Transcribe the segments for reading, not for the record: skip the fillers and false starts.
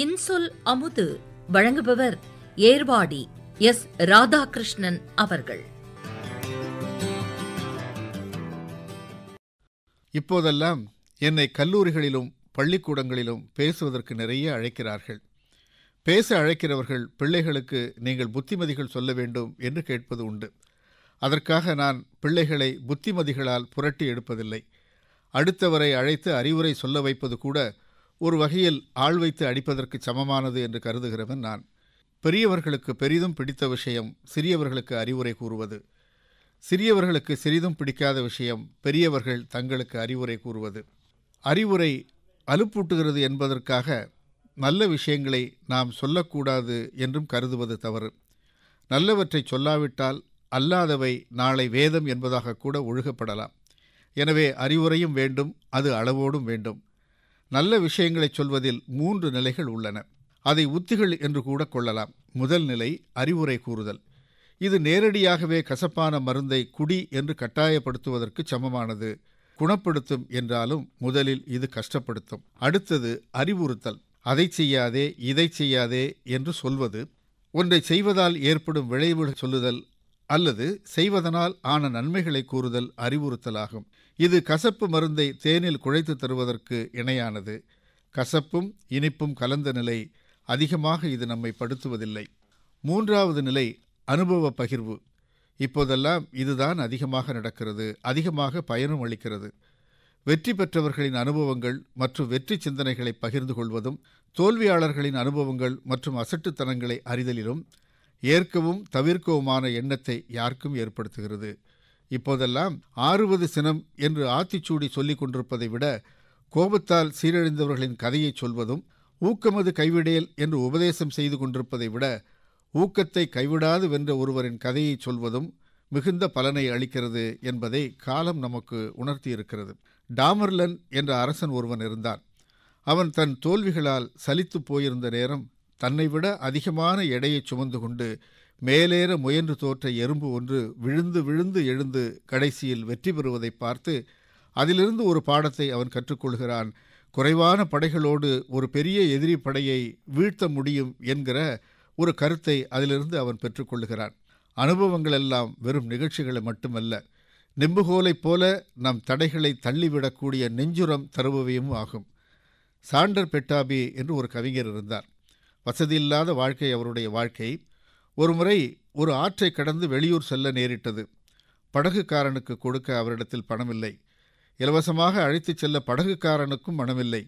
இன்சொல் அமுது வழங்குபவர் ஏர்வாடி எஸ். ராதாகிருஷ்ணன் அவர்கள். இப்போதெல்லாம் என்னை கல்லூரிகளிலும் பள்ளிக்கூடங்களிலும் பேசுவதற்கு நிறைய அழைக்கிறார்கள். பேச அழைக்கிறவர்கள் பிள்ளைகளுக்கு நீங்கள் புத்திமதிகள் சொல்ல வேண்டும் என்று கேட்பது உண்டு. அதற்காக நான் பிள்ளைகளை புத்திமதிகளால் புரட்டி எடுப்பதில்லை. அடுத்தவரை அழைத்து அறிவுரை சொல்ல வைப்பது கூட ஒரு வகையில் ஆள் வைத்து அடிப்பதற்கு சமமானது என்று கருதுகிறவன் நான். பெரியவர்களுக்கு பெரிதும் பிடித்த விஷயம் சிறியவர்களுக்கு அறிவுரை கூறுவது. சிறியவர்களுக்கு சிறிதும் பிடிக்காத விஷயம் பெரியவர்கள் தங்களுக்கு அறிவுரை கூறுவது. அறிவுரை அலுப்பூட்டுகிறது என்பதற்காக நல்ல விஷயங்களை நாம் சொல்லக்கூடாது என்றும் கருதுவது தவறு. நல்லவற்றை சொல்லாவிட்டால் அல்லாதவை நாளை வேதம் என்பதாக கூட ஒழுகப்படலாம். எனவே அறிவுரையும் வேண்டும், அது அளவோடும் வேண்டும். நல்ல விஷயங்களை சொல்வதில் 3 நிலைகள் உள்ளன. அதை உத்திகள் என்று கூட கொள்ளலாம். முதல் நிலை அறிவுரை கூறுதல். இது நேரடியாகவே கசப்பான மருந்தை குடி என்று கட்டாயப்படுத்துவதற்கு சமமானது. குணப்படுத்தும் என்றாலும் முதலில் இது கஷ்டப்படுத்தும். அடுத்தது அறிவுறுத்தல். அதை செய்யாதே, இதை செய்யாதே என்று சொல்வது. ஒன்றை செய்வதால் ஏற்படும் விளைவுகள் சொல்லுதல் அல்லது செய்வதனால் ஆன நன்மைகளை கூறுதல் அறிவுறுத்தலாகும். இது கசப்பு மருந்தை தேனில் குழைத்து தருவதற்கு இணையானது. கசப்பும் இனிப்பும் கலந்த நிலை அதிகமாக இது நம்மை படுத்துவதில்லை. 3வது நிலை அனுபவ பகிர்வு. இப்போதெல்லாம் இதுதான் அதிகமாக நடக்கிறது, அதிகமாக பயனும் அளிக்கிறது. வெற்றி பெற்றவர்களின் அனுபவங்கள் மற்றும் வெற்றி சிந்தனைகளை பகிர்ந்து கொள்வதும், தோல்வியாளர்களின் அனுபவங்கள் மற்றும் அசட்டுத்தனங்களை அறிதலிலும் ஏற்கவும் தவிர்க்கவுமான எண்ணத்தை யாருக்கும் ஏற்படுத்துகிறது. இப்போதெல்லாம் ஆறுவது சினம் என்று ஆத்திச்சூடி சொல்லிக் கொண்டிருப்பதை விட கோபத்தால் சீரழிந்தவர்களின் கதையை சொல்வதும், ஊக்கமது கைவிடேல் என்று உபதேசம் செய்து கொண்டிருப்பதை விட ஊக்கத்தை கைவிடாது வென்ற ஒருவரின் கதையை சொல்வதும் மிகுந்த பலனை அளிக்கிறது என்பதை காலம் நமக்கு உணர்த்தியிருக்கிறது. டாமர்லன் என்ற அரசன் ஒருவன் இருந்தான். அவன் தன் தோல்விகளால் சலித்து போயிருந்த நேரம் தன்னை விட அதிகமான எடையை சுமந்து கொண்டு மேலேற முயன்று தோற்ற எறும்பு ஒன்று விழுந்து விழுந்து எழுந்து கடைசியில் வெற்றி பெறுவதை பார்த்து அதிலிருந்து ஒரு பாடத்தை அவன் கற்றுக்கொள்கிறான். குறைவான படைகளோடு ஒரு பெரிய எதிரி படையை வீழ்த்த முடியும் என்கிற ஒரு கருத்தை அதிலிருந்து அவன் பெற்றுக்கொள்கிறான். அனுபவங்கள் எல்லாம் வெறும் நிகழ்ச்சிகளை மட்டுமல்ல, நெம்புகோலைப் போல நம் தடைகளை தள்ளிவிடக்கூடிய நெஞ்சுரம் தருபவையும் ஆகும். சாண்டர் பெட்டாபி என்று ஒரு கவிஞர் இருந்தார். வசதியில்லாத வாழ்க்கை அவருடைய வாழ்க்கை. ஒருமுறை ஒரு ஆற்றை கடந்து வெளியூர் செல்ல நேரிட்டது. படகுக்காரனுக்கு கொடுக்க அவரிடத்தில் பணமில்லை. இலவசமாக அழைத்துச் செல்ல படகுக்காரனுக்கும் மனமில்லை.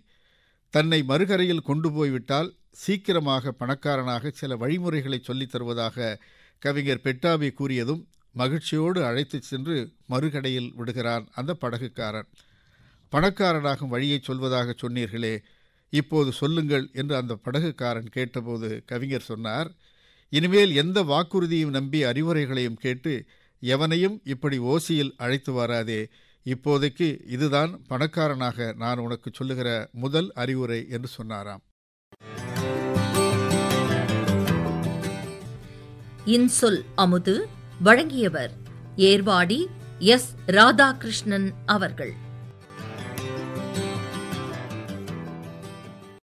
தன்னை மறுகரையில் கொண்டு போய்விட்டால் சீக்கிரமாக பணக்காரனாக சில வழிமுறைகளை சொல்லித் தருவதாக கவிஞர் பெட்டாபி கூறியதும் மகிழ்ச்சியோடு அழைத்துச் சென்று மறுகடையில் விடுகிறான் அந்த படகுக்காரன். பணக்காரனாகும் வழியை சொல்வதாக சொன்னீர்களே, இப்போது சொல்லுங்கள் என்று அந்த படகுக்காரன் கேட்டபோது கவிஞர் சொன்னார், இனிமேல் எந்த வாக்குறுதியும் நம்பி அறிவுரைகளையும் கேட்டு எவனையும் இப்படி ஓசியில் அழைத்து வராதே. இப்போதைக்கு இதுதான் பணக்காரனாக நான் உனக்கு சொல்லுகிற முதல் அறிவுரை என்று சொன்னாராம். இன்சொல் அமுது வழங்கியவர் ஏர்வாடி எஸ். ராதாகிருஷ்ணன் அவர்கள்.